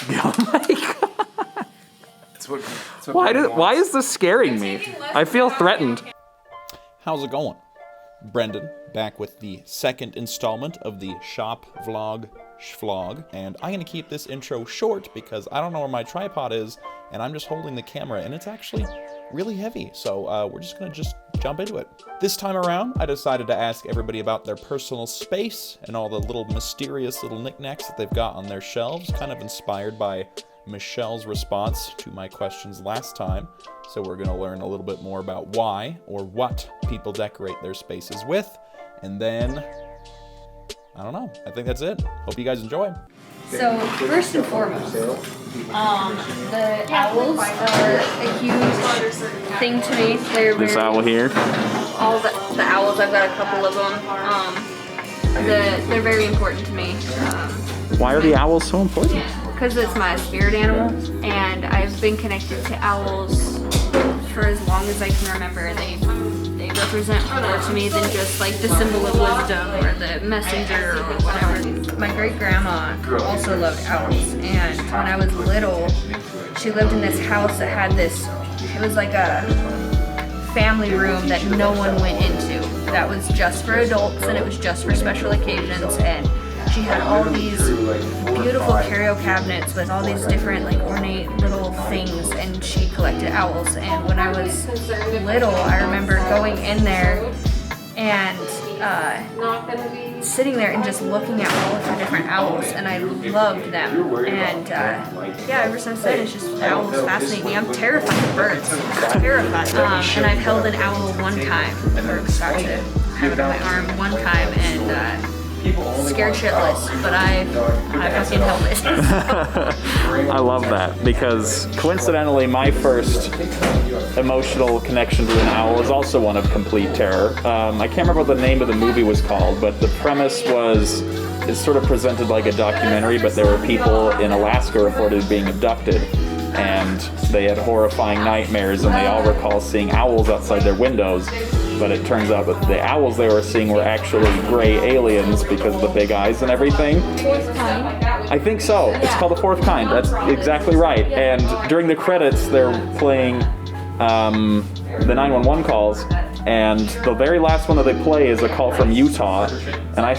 Oh my god. Why is this scaring me? I feel threatened. How's it going? Brendan, back with the second installment of the shop vlog, shvlog, and I'm gonna keep this intro short because I don't know where my tripod is, and I'm just holding the camera, and it's actually really heavy, so we're just gonna jump into it. This time around, I decided to ask everybody about their personal space and all the little mysterious little knickknacks that they've got on their shelves, kind of inspired by Michelle's response to my questions last time. So we're going to learn a little bit more about why or what people decorate their spaces with. And then, I don't know, I think that's it. Hope you guys enjoy. So first and foremost, the owls are a huge thing to me. They're This owl here. All the owls, I've got a couple of them. They're very important to me. Why are the owls so important? Because it's my spirit animal, and I've been connected to owls for as long as I can remember. They represent more to me than just like the symbol of wisdom or the messenger or whatever. My great grandma also loved owls, and when I was little, she lived in this house that had this, it was like a family room that no one went into. That was just for adults, and it was just for special occasions, and she had all these beautiful curio cabinets with all these different like ornate little things, and she collected owls. And when I was little, I remember going in there and sitting there and just looking at all of her different owls, and I loved them. And yeah, ever since then, it's just owls fascinate me. I'm terrified of birds, terrified. And I've held an owl one time, or got to have it on my arm one time, and scared shitless, but I fucking held it. I love that because coincidentally my first emotional connection to an owl is also one of complete terror. I can't remember what the name of the movie was called, but the premise was, it's sort of presented like a documentary, but there were people in Alaska reported being abducted, and they had horrifying nightmares, and they all recall seeing owls outside their windows. But it turns out that the owls they were seeing were actually gray aliens because of the big eyes and everything. Fourth kind? I think so. It's called The Fourth Kind. That's exactly right. And during the credits, they're playing the 911 calls, and the very last one that they play is a call from Utah. And I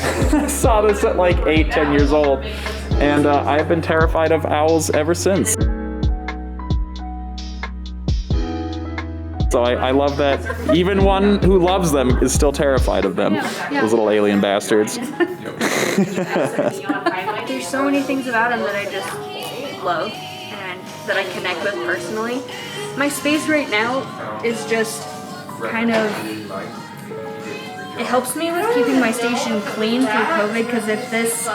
saw this at like 8-10 years old, and I've been terrified of owls ever since. So I love that even one who loves them is still terrified of them. Those little alien bastards. There's so many things about them that I just love and that I connect with personally. My space right now is just kind of, it helps me with keeping my station clean through COVID, because if this,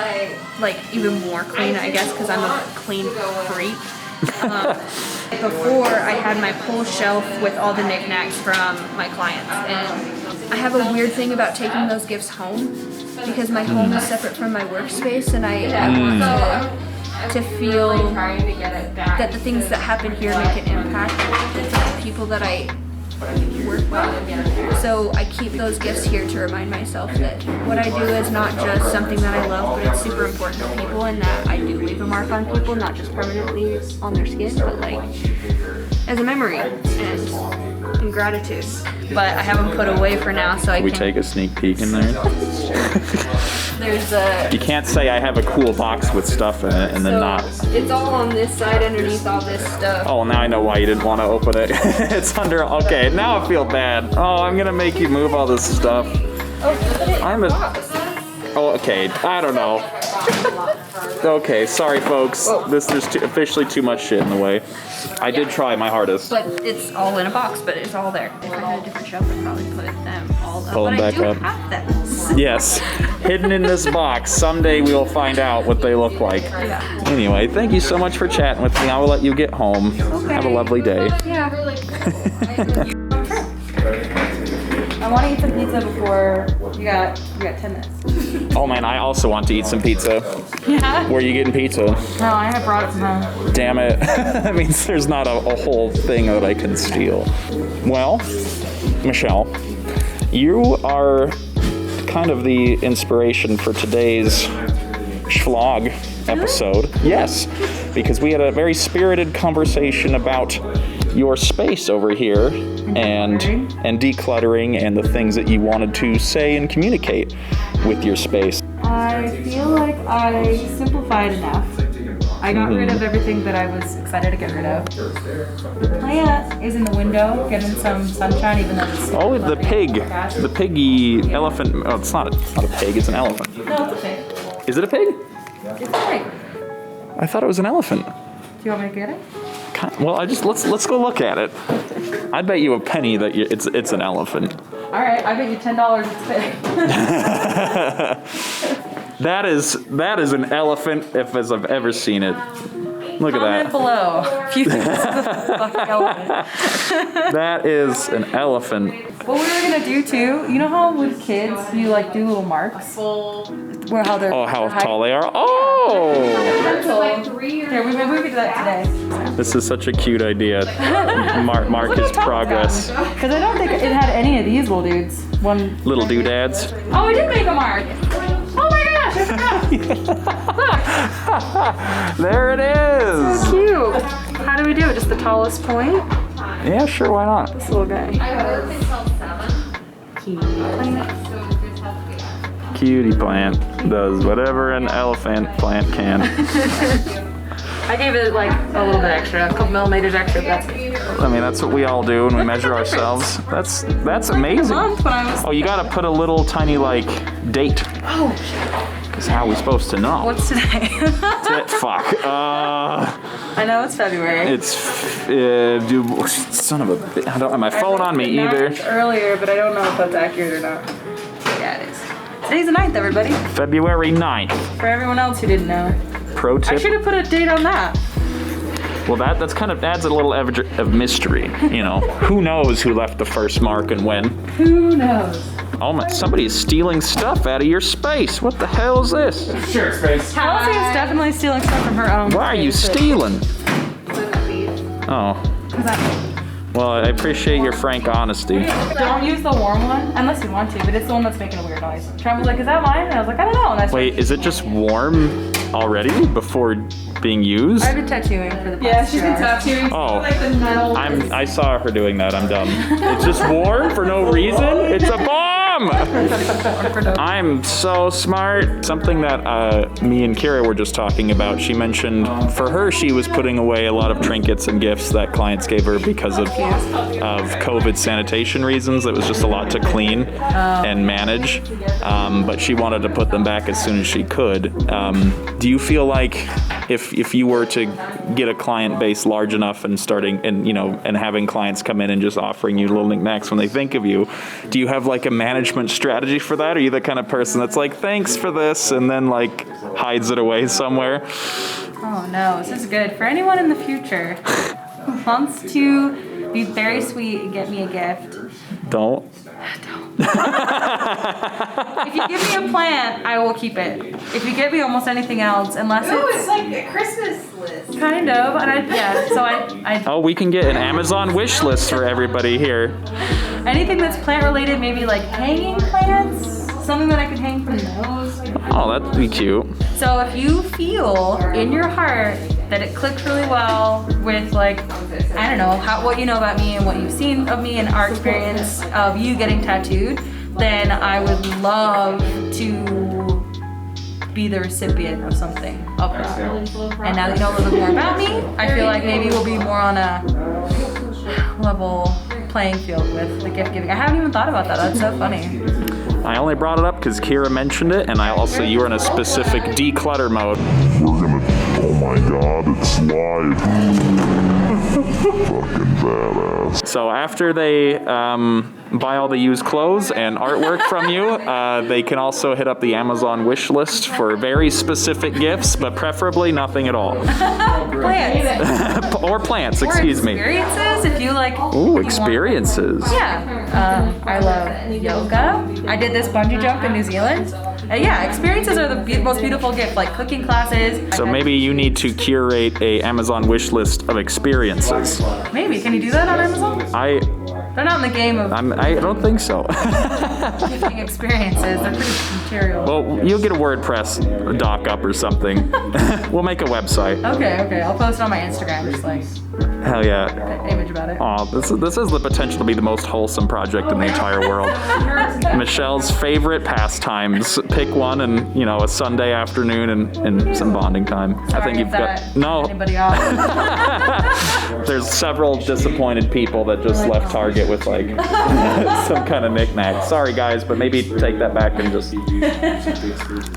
like even more clean, I guess, because I'm a clean freak. Before, I had my pull shelf with all the knickknacks from my clients, and I have a weird thing about taking those gifts home because my home is separate from my workspace, and I want to feel that the things that happen here make an impact on the people that I work with. So I keep those gifts here to remind myself that what I do is not just something that I love, but it's super important to people, and that I do leave a mark on people, not just permanently on their skin, but like as a memory and in gratitude. But I have them put away for now, so I can... We take a sneak peek in there. There's a... You can't say I have a cool box with stuff in it and then not. It's all on this side underneath all this stuff. Oh, now I know why you didn't want to open it. It's under, okay, now I feel bad. Oh, I'm gonna make you move all this stuff. Oh, put it in the box. Oh, okay, I don't know. Okay, sorry folks. There's officially too much shit in the way. I did try my hardest. But it's all in a box, but it's all there. If I had a different shelf, I'd probably put them all up. Pull them back up. But I do have them. Yes, hidden in this box. Someday we will find out what they look like. Yeah. Anyway, thank you so much for chatting with me. I will let you get home. Okay. Have a lovely day. Yeah. I want to eat some pizza before you got 10 minutes. Oh man, I also want to eat some pizza. Yeah? Where are you getting pizza? No, I have brought it from home. Damn it. That means there's not a whole thing that I can steal. Well, Michelle, you are kind of the inspiration for today's shvlog. episode. Yes, because we had a very spirited conversation about your space over here and decluttering and the things that you wanted to say and communicate with your space. I feel like I simplified enough. I got rid of everything that I was excited to get rid of. The plant is in the window, getting some sunshine, even though it's Oh, the pig. The piggy elephant. Oh, it's not a pig, it's an elephant. No, it's a pig. Is it a pig? It's a pig. I thought it was an elephant. Do you want me to get it? Well, let's go look at it. I'd bet you a penny that it's an elephant. All right, I bet you $10 it's a pig. That is an elephant if as I've ever seen it. Look at Comment that. below if you think this is a fucking elephant. That is an elephant. What we were gonna do too, you know how with kids you like do little marks? Where how they're Oh, how tall they are. Oh! Here, maybe we could do that today. This is such a cute idea. Mark his progress. Because I don't think it had any of these little dudes. One Little doodads. Oh, we did make a mark. Oh my gosh, I forgot. There it is. Cute. How do we do it? Just the tallest point? Yeah, sure, why not? This little guy. Cutie plant does whatever an elephant plant can. I gave it like a little bit extra, a couple millimeters extra. But that's I mean, that's what we all do when we measure ourselves. That's amazing. month when I was. Oh, you gotta put a little tiny like date. Oh, Because how are we supposed to know? what's today? Fuck. I know it's February. It's dude, son of a. I don't have my phone on me either. It's earlier, but I don't know if that's accurate or not. Yeah, it is. Today's the 9th, everybody. February 9th. For everyone else who didn't know. Pro I tip. should have put a date on that. Well, that's kind of adds a little of mystery. You know, who knows who left the first mark and when? Who knows? Oh my! Somebody's stealing stuff out of your space. What the hell is this? Sure, space. Kelsey is definitely stealing stuff from her own. Why are you stealing? Oh. Well, I appreciate your frank honesty. Don't use the warm one unless you want to, but it's the one that's making a weird noise. Trump was like, "Is that mine?" And I was like, "I don't know." And I started, Wait, is it just warm already before being used? I've been tattooing for the past Yeah, she's 2 been hours. tattooing Oh. like the metal. I saw her doing that. I'm dumb. It's just warm for no reason. It's a bomb. I'm so smart. Something that me and Kira were just talking about. She mentioned for her she was putting away a lot of trinkets and gifts that clients gave her because of COVID sanitation reasons. It was just a lot to clean and manage. But she wanted to put them back as soon as she could. Do you feel like if you were to get a client base large enough and starting and having clients come in and just offering you little knickknacks when they think of you, do you have like a management strategy for that? Are you the kind of person that's like, thanks for this, and then like hides it away somewhere? Oh no, this is good for anyone in the future who wants to be very sweet and get me a gift. Don't. If you give me a plant, I will keep it. If you get me almost anything else, unless Oh, it's it's like a Christmas list. kind of, and I Oh, we can get an Amazon wish list for everybody here. anything that's plant related, maybe like hanging plants, something that I could hang from those. Oh, that'd be cute. So if you feel in your heart that it clicked really well with like, I don't know, what you know about me and what you've seen of me and our experience of you getting tattooed, then I would love to be the recipient of something of that. And now that you know a little bit more about me, I feel like maybe we'll be more on a level playing field with the gift giving. I haven't even thought about that. That's so funny. I only brought it up because Kira mentioned it, and you were in a specific declutter mode. Oh my god, it's live. Fucking badass. So after they buy all the used clothes and artwork from you, they can also hit up the Amazon wish list for very specific gifts, but preferably nothing at all. Plants. Or plants, excuse me. Experiences, if you like. Ooh, experiences. Yeah. I love yoga. I did this bungee jump in New Zealand. Yeah, experiences are the most beautiful gift, like cooking classes. So maybe you need to curate a Amazon wish list of experiences. Maybe. Can you do that on Amazon? They're not in the game of I don't think so. gifting experiences. They're pretty material. Well, you'll get a WordPress doc up or something. We'll make a website. Okay. I'll post it on my Instagram, just like Hell yeah. an image about it. Aw, this has the potential to be the most wholesome project in the entire world. Michelle's favorite pastimes. Pick one and, you know, a Sunday afternoon and some bonding time. I think you've got... No. Anybody off? There's several disappointed people that just left Target with like some kind of knickknack. Sorry guys, but maybe take that back and just...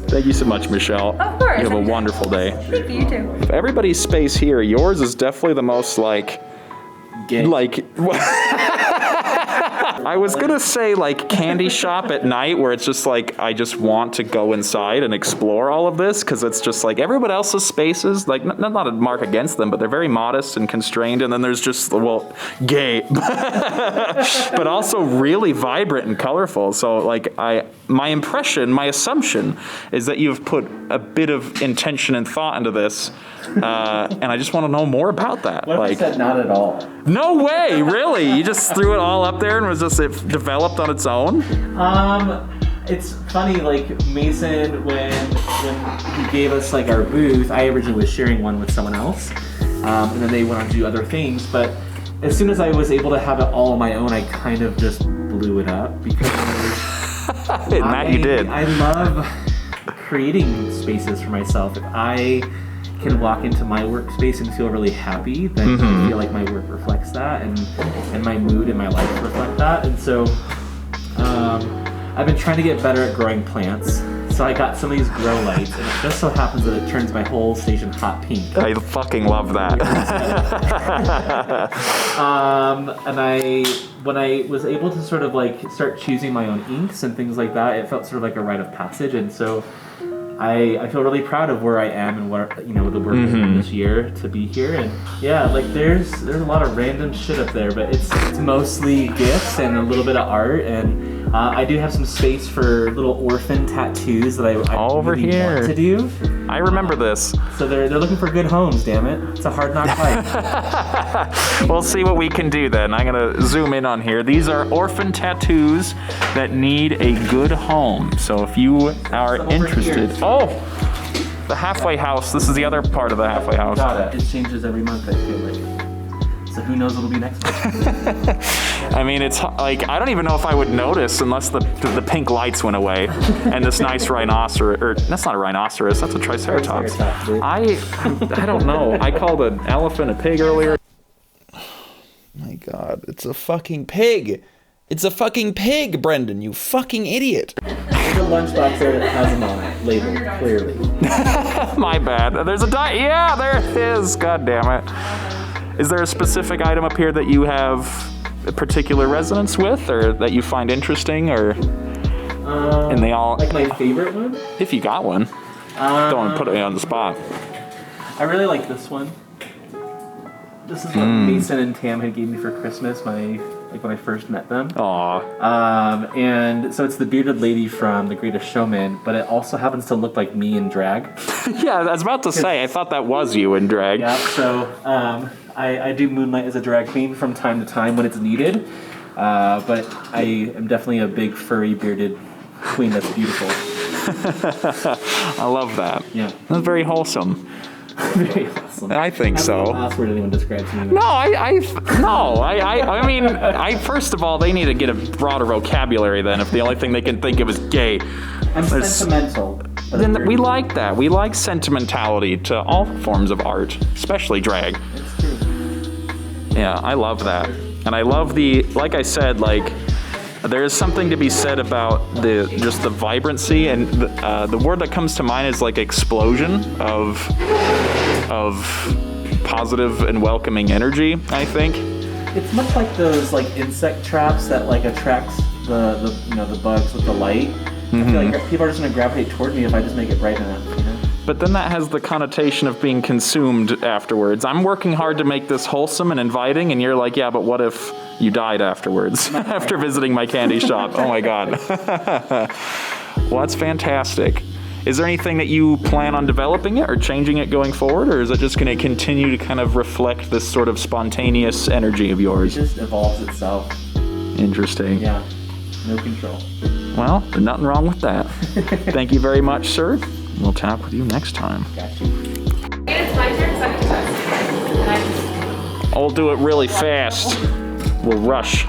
Thank you so much, Michelle. Of course. You have a wonderful day. Thank you, you too. Of everybody's space here, yours is definitely the most like... Like... I was gonna say like candy shop at night where it's just like I just want to go inside and explore all of this because it's just like everyone else's spaces, like not a mark against them, but they're very modest and constrained, and then there's just, well, gay but also really vibrant and colorful. So like my assumption is that you've put a bit of intention and thought into this, and I just want to know more about that. What if I said not at all? No way, really? You just threw it all up there and was just it developed on its own? It's funny, like Mason, when he gave us like our booth, I originally was sharing one with someone else, and then they went on to do other things. But as soon as I was able to have it all on my own, I kind of just blew it up because Matt, you did. I love creating spaces for myself. If I can walk into my workspace and feel really happy, then I feel like my work reflects that, and my mood and my life reflect that. And so I've been trying to get better at growing plants. So I got some of these grow lights, and it just so happens that it turns my whole station hot pink. I fucking love that. And when I was able to sort of like start choosing my own inks and things like that, it felt sort of like a rite of passage. And so I feel really proud of where I am and what, you know, the work I've done this year to be here. And yeah, like there's a lot of random shit up there, but it's mostly gifts and a little bit of art. And I do have some space for little orphan tattoos that I over really here want to do. I remember this. So they're looking for good homes, damn it. It's a hard knock fight. We'll see what we can do then. I'm gonna zoom in on here. These are orphan tattoos that need a good home. So if you are interested, the halfway house. This is the other part of the halfway house. Got it. It changes every month, I feel like. So who knows what'll be next month? I mean, it's like, I don't even know if I would notice unless the pink lights went away and this nice rhinoceros, or that's not a rhinoceros, that's a triceratops. I don't know. I called an elephant a pig earlier. My God, it's a fucking pig. It's a fucking pig, Brendan, you fucking idiot. There's a lunchbox there that has them on it, labeled clearly. My bad. There's a yeah, there it is. God damn it. Is there a specific item up here that you have a particular resonance with, or that you find interesting, or and they all like my favorite one? If you got one, don't want to put it on the spot. I really like this one. This is what Mason and Tam had gave me for Christmas when I first met them. Aw. And so it's the bearded lady from The Greatest Showman, but it also happens to look like me in drag. Yeah, I was about to say, I thought that was you in drag. Yeah, so I do moonlight as a drag queen from time to time when it's needed, but I am definitely a big furry bearded queen that's beautiful. I love that. Yeah. That's very wholesome. Very awesome. I think That's so. the last word anyone describes me. No, I mean, first of all, they need to get a broader vocabulary then if the only thing they can think of is gay. I'm sentimental. Then we like that. We like sentimentality to all forms of art, especially drag. It's true. Yeah, I love that. And I love like I said, like, there is something to be said about just the vibrancy, and the word that comes to mind is like explosion of positive and welcoming energy, I think. It's much like those like insect traps that like attracts the bugs with the light. I feel like people are just gonna gravitate toward me if I just make it bright enough, you know? But then that has the connotation of being consumed afterwards. I'm working hard to make this wholesome and inviting, and you're like, yeah, but what if you died afterwards after visiting my candy shop? Oh my God. Well, that's fantastic. Is there anything that you plan on developing it or changing it going forward, or is it just going to continue to kind of reflect this sort of spontaneous energy of yours? It just evolves itself. Interesting. Yeah, no control. Well, there's nothing wrong with that. Thank you very much, sir. We'll talk with you next time. Got you. It's my turn, so I can I'll do it really fast. We'll rush.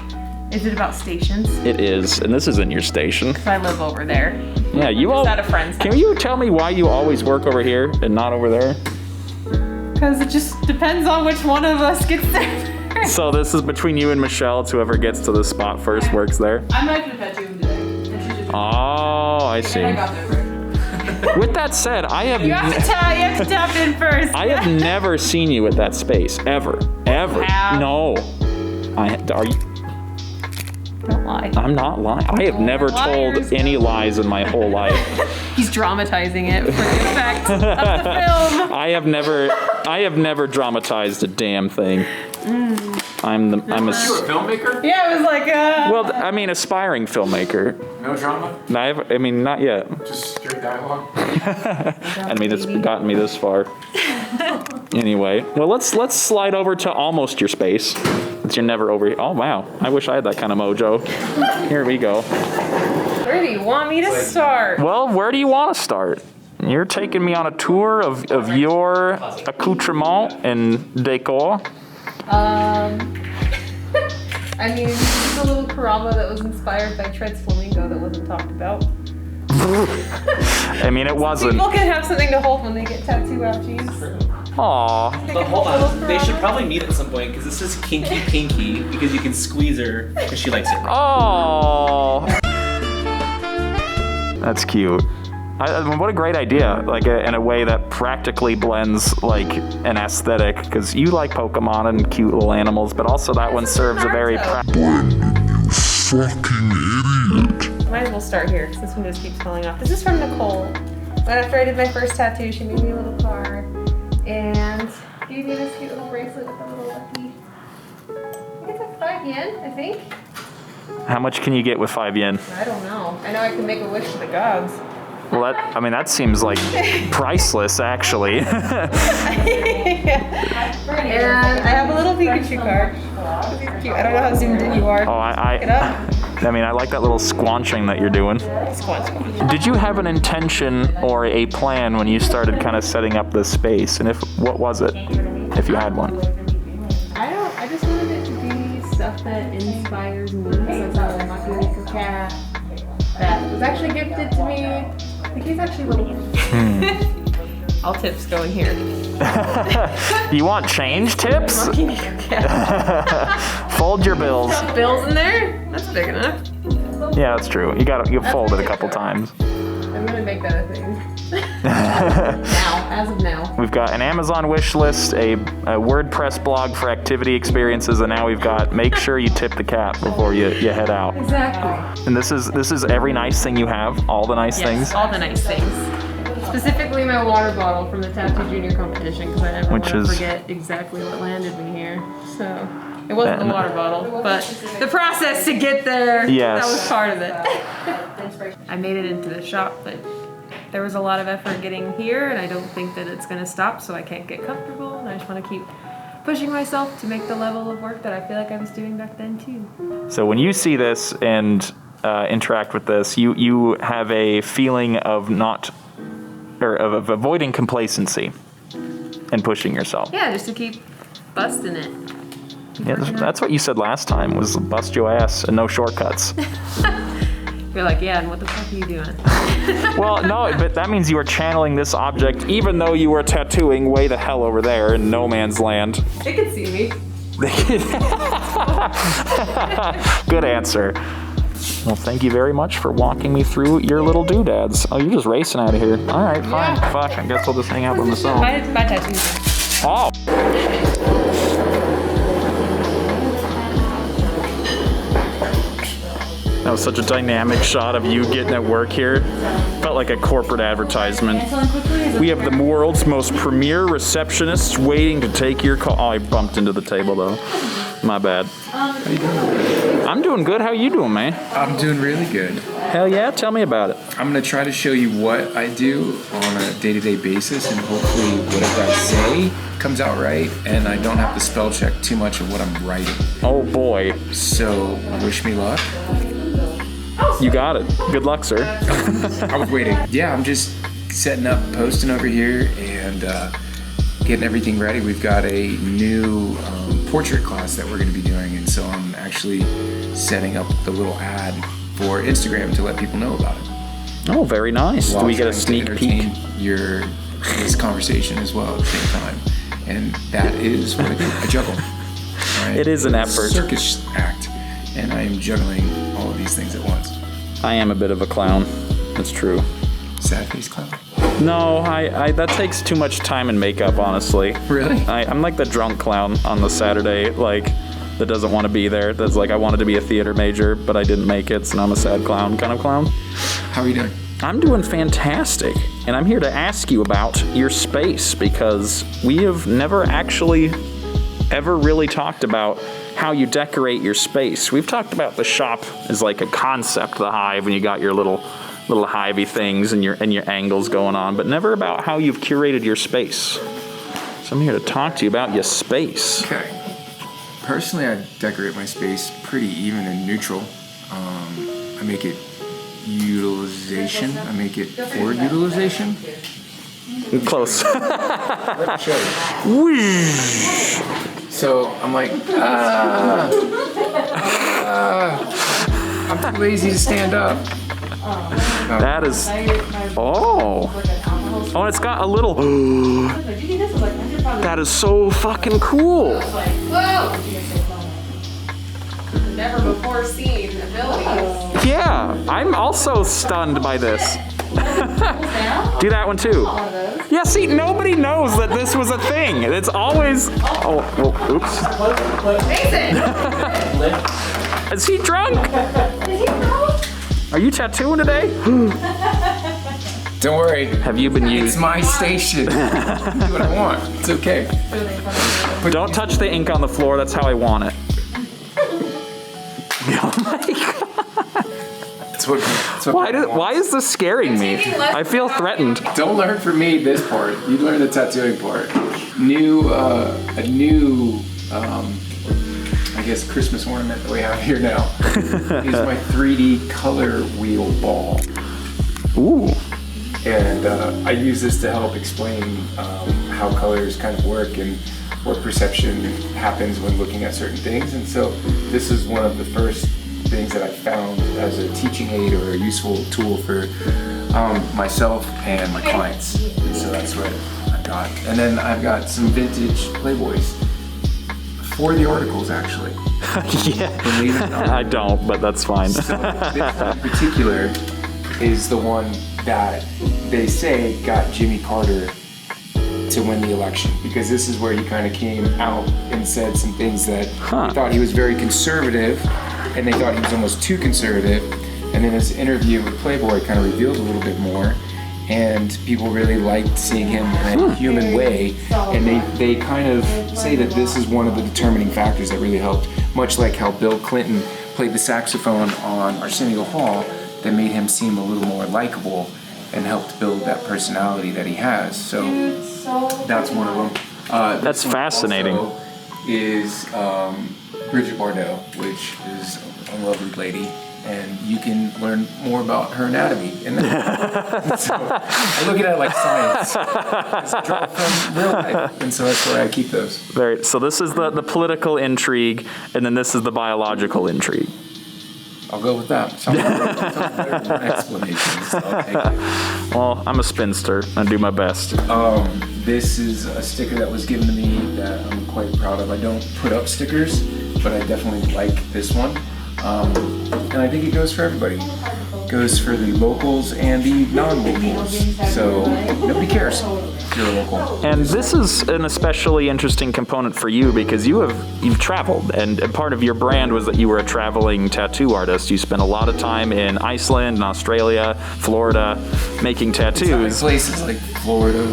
Is it about stations? It is, and this isn't your station. So I live over there. Yeah, you all. Just at a friend's Can you tell me why you always work over here and not over there? Because it just depends on which one of us gets there. So this is between you and Michelle. It's whoever gets to the spot first works there. I'm not gonna tattoo him today. And she just Oh, I see. I got there first. With that said, I have. You have to tap in first. I have never seen you at that space ever. Have. No. Are you? Don't lie. I'm not lying. I have never told liars. any lies in my whole life. He's dramatizing it for the effect of the film. I have never dramatized a damn thing. I'm a filmmaker? Yeah, it was like, well, I mean, aspiring filmmaker. No drama? I mean, not yet. Just straight dialogue? I mean, it's gotten me this far. Anyway, well, let's slide over to almost your space. Since you're never over here. Oh wow, I wish I had that kind of mojo. Here we go. where do you want me to start? Well, where do you want to start? You're taking me on a tour of your accoutrement and decor. I mean, this is a little karama that was inspired by Tread's flamingo that wasn't talked about. I mean, it wasn't. People can have something to hold when they get tattoo ouchies. Aw. But hold on, they should probably meet at some point because this is kinky pinky because you can squeeze her because she likes it. Oh. That's cute. I mean, what a great idea! Like in a way that practically blends like an aesthetic, because you like Pokemon and cute little animals, but also that one serves a very. Fucking idiot. Might as well start here because this one just keeps falling off. This is from Nicole. Right after I did my first tattoo, she made me a little card and gave me this cute little bracelet with a little lucky. I think it's like 5 yen, I think. How much can you get with 5 yen? I don't know. I know I can make a wish to the gods. Well, that seems like priceless, actually. And I have a little Pikachu card. He's cute. I don't know how zoomed in you are. Oh, Pick it up. I mean, I like that little squanching that you're doing. Squanch. Did you have an intention or a plan when you started kind of setting up this space? And what was it, if you had one? I just wanted it to be stuff that inspires me. So I thought I'm not gonna make a cat that was actually gifted to me. Like he's actually little. All tips go in here. You want change tips? Fold your bills. Bills in there? That's big enough. Yeah, that's true. You fold it a couple times. I'm gonna make that a thing. As of now. We've got an Amazon wish list, a WordPress blog for activity experiences, and now we've got make sure you tip the cat before you head out. Exactly. And this is every nice thing you have, all the nice things. All the nice things. Specifically my water bottle from the Tattoo Junior competition because I never want to forget exactly what landed me here. So it wasn't the water bottle, but the process to get there, Yes. that was part of it. I made it into the shop, but there was a lot of effort getting here and I don't think that it's going to stop, so I can't get comfortable and I just want to keep pushing myself to make the level of work that I feel like I was doing back then too. So when you see this and interact with this, you have a feeling of of avoiding complacency and pushing yourself. Yeah, just to keep busting it. Yeah, that's what you said last time, was bust your ass and no shortcuts. You're like, yeah, and what the fuck are you doing? Well, no, but that means you are channeling this object, even though you were tattooing way the hell over there in no man's land. They can see me. Good answer. Well, thank you very much for walking me through your little doodads. Oh, you're just racing out of here. All right, fine. Yeah. Fuck, I guess I'll just hang out with myself. My tattoos. Oh. That was such a dynamic shot of you getting at work here. Felt like a corporate advertisement. We have the world's most premier receptionists waiting to take your call. Oh, I bumped into the table though. My bad. How you doing? I'm doing good. How you doing, man? I'm doing really good. Hell yeah, tell me about it. I'm gonna try to show you what I do on a day-to-day basis, and hopefully whatever I say comes out right, and I don't have to spell check too much of what I'm writing. Oh boy. So wish me luck. You got it. Good luck, sir. I was waiting. Yeah, I'm just setting up, posting over here, and getting everything ready. We've got a new portrait class that we're going to be doing, and so I'm actually setting up the little ad for Instagram to let people know about it. Oh, very nice. Do we get a sneak peek? This conversation as well at the same time, and that is what I do. I juggle. Right? It is an effort. Circus act, and I am juggling all of these things at once. I am a bit of a clown. That's true. Sad face clown. No, I that takes too much time and makeup, honestly. Really? I'm like the drunk clown on the Saturday, like, that doesn't want to be there. That's like, I wanted to be a theater major, but I didn't make it, so now I'm a sad clown kind of clown. How are you doing? I'm doing fantastic, and I'm here to ask you about your space, because we have never actually ever really talked about how you decorate your space. We've talked about the shop as like a concept, the Hive, and you got your little hivey things and your angles going on, but never about how you've curated your space. So I'm here to talk to you about your space. Okay. Personally, I decorate my space pretty even and neutral. I make it utilization. I make it for utilization. Close. Let me show you. So I'm like, I'm too lazy to stand up. That is, oh, and it's got a little, that is so fucking cool. Whoa! Never before seen abilities. Yeah, I'm also stunned by this. Do that one too. Yeah, see, nobody knows that this was a thing. It's always, oh, oops. Mason! Is he drunk? Are you tattooing today? Don't worry. Have you been It's used? my station. I can do what I want. It's okay. Don't touch the ink on the floor. That's how I want it. Oh my God. That's what Why is this scaring me? I feel threatened. Don't learn from me this part. You learn the tattooing part. A new I guess Christmas ornament that we have here now is my 3D color wheel ball. Ooh. And I use this to help explain how colors kind of work and what perception happens when looking at certain things. And so this is one of the first things that I found as a teaching aid or a useful tool for myself and my clients. And so that's what I got. And then I've got some vintage Playboys for the articles, actually. Yeah. Believe it or not. I don't, but that's fine. So this in particular is the one that they say got Jimmy Carter to win the election, because this is where he kind of came out and said some things that they thought he was very conservative, and they thought he was almost too conservative. And then his interview with Playboy kind of revealed a little bit more, and people really liked seeing him in a human way. And they kind of say that this is one of the determining factors that really helped, much like how Bill Clinton played the saxophone on Arsenio Hall, that made him seem a little more likable and helped build that personality that he has. So that's one of them. That's fascinating. Also is Bridget Bardot, which is a lovely lady, and you can learn more about her anatomy in that. So I look at it like science. It's a draw from real life, and so that's where I keep those. So this is the political intrigue, and then this is the biological intrigue. I'll go with that. Sounds better than my explanation, so I'll take it. Well, I'm a spinster. I do my best. This is a sticker that was given to me that I'm quite proud of. I don't put up stickers, but I definitely like this one. And I think it goes for everybody. It goes for the locals and the non-locals. So nobody cares if you're a local. And this is an especially interesting component for you, because you've traveled, and part of your brand was that you were a traveling tattoo artist. You spent a lot of time in Iceland and Australia, Florida, making tattoos. Places like Florida.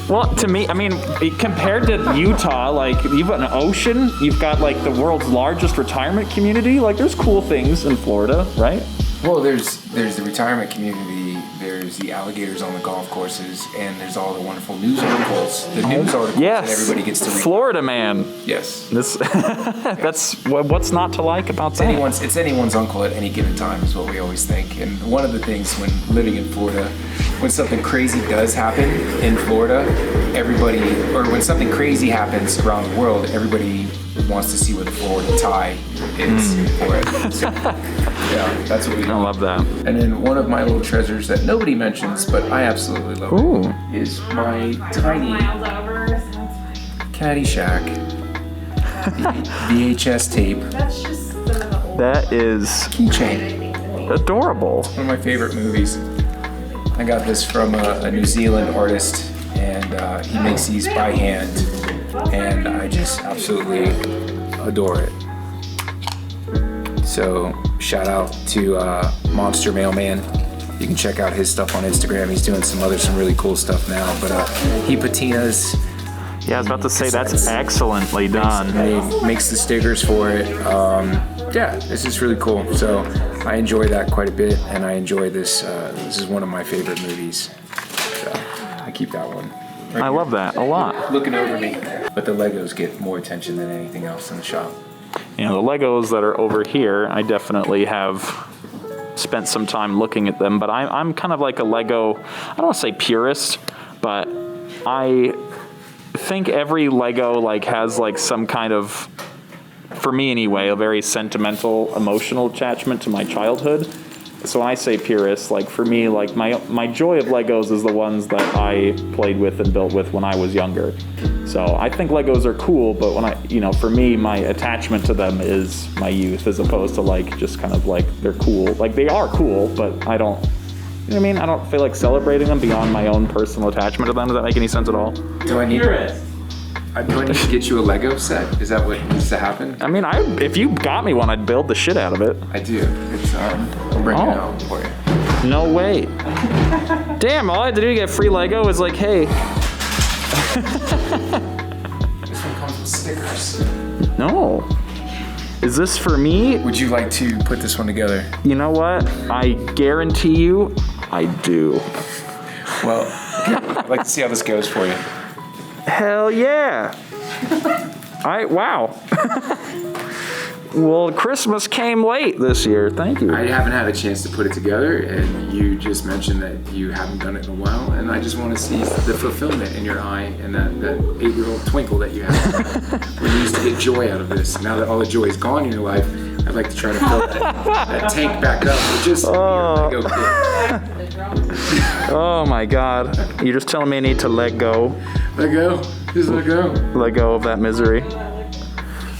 Well, to me, I mean, compared to Utah, like, you've got an ocean, you've got like the world's largest retirement community. Like, there's cool things in Florida, right? Well, there's the retirement community. There's there's the alligators on the golf courses, and there's all the wonderful news articles. The news articles Yes. that everybody gets to read. Florida man. Yes. This that's what's not to like about that. It's anyone's uncle at any given time is what we always think. And one of the things when living in Florida, when something crazy does happen in Florida, when something crazy happens around the world, everybody wants to see what the Florida tie is for it. So, yeah, that's what we do. I love that. And then one of my little treasures that nobody mentions, but I absolutely love it, is my tiny Caddyshack VHS tape That is keychain. adorable. One of my favorite movies. I got this from a New Zealand artist, and he makes these by hand, and I just absolutely adore it. So shout out to Monster Mailman. You can check out his stuff on Instagram. He's doing some really cool stuff now. But he patinas. Yeah, I was about to say that's excellently done. He makes the stickers for it. Yeah, it's just really cool. So I enjoy that quite a bit, and I enjoy this. This is one of my favorite movies. So I keep that one. I love that a lot. Looking over me. But the Legos get more attention than anything else in the shop. You know, the Legos that are over here, I definitely have spent some time looking at them, but I'm kind of like a Lego, I don't want to say purist, but I think every Lego like has like some kind of, for me anyway, a very sentimental, emotional attachment to my childhood. So when I say purist, like for me, like my joy of Legos is the ones that I played with and built with when I was younger. So I think Legos are cool, but when for me, my attachment to them is my youth, as opposed to like just kind of like they're cool. Like they are cool, but I don't, you know what I mean? I don't feel like celebrating them beyond my own personal attachment to them. Does that make any sense at all? Do I need to get you a Lego set? Is that what needs to happen? I mean, if you got me one, I'd build the shit out of it. I do. It's I'll bring it out for you. No way. Damn, all I had to do to get free Lego is like, hey. This one comes with stickers. No. Is this for me? Would you like to put this one together? You know what? I guarantee you, I do. Well, I'd like to see how this goes for you. Hell yeah. Wow. Well, Christmas came late this year. Thank you. I haven't had a chance to put it together, and you just mentioned that you haven't done it in a while, and I just want to see the fulfillment in your eye and that 8-year-old twinkle that you have when you used to get joy out of this. Now that all the joy is gone in your life, I'd like to try to fill that tank back up with just your Lego kit. Oh my God. You're just telling me I need to let go. Let go. Just let go. Let go of that misery.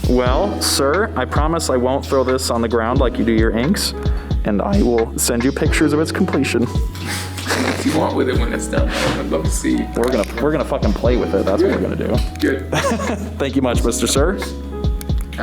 Well, sir, I promise I won't throw this on the ground like you do your inks, and I will send you pictures of its completion. What do you want with it when it's done? I'd love to see. We're gonna fucking play with it. That's what we're gonna do. Good. Thank you much, Mr. Sir.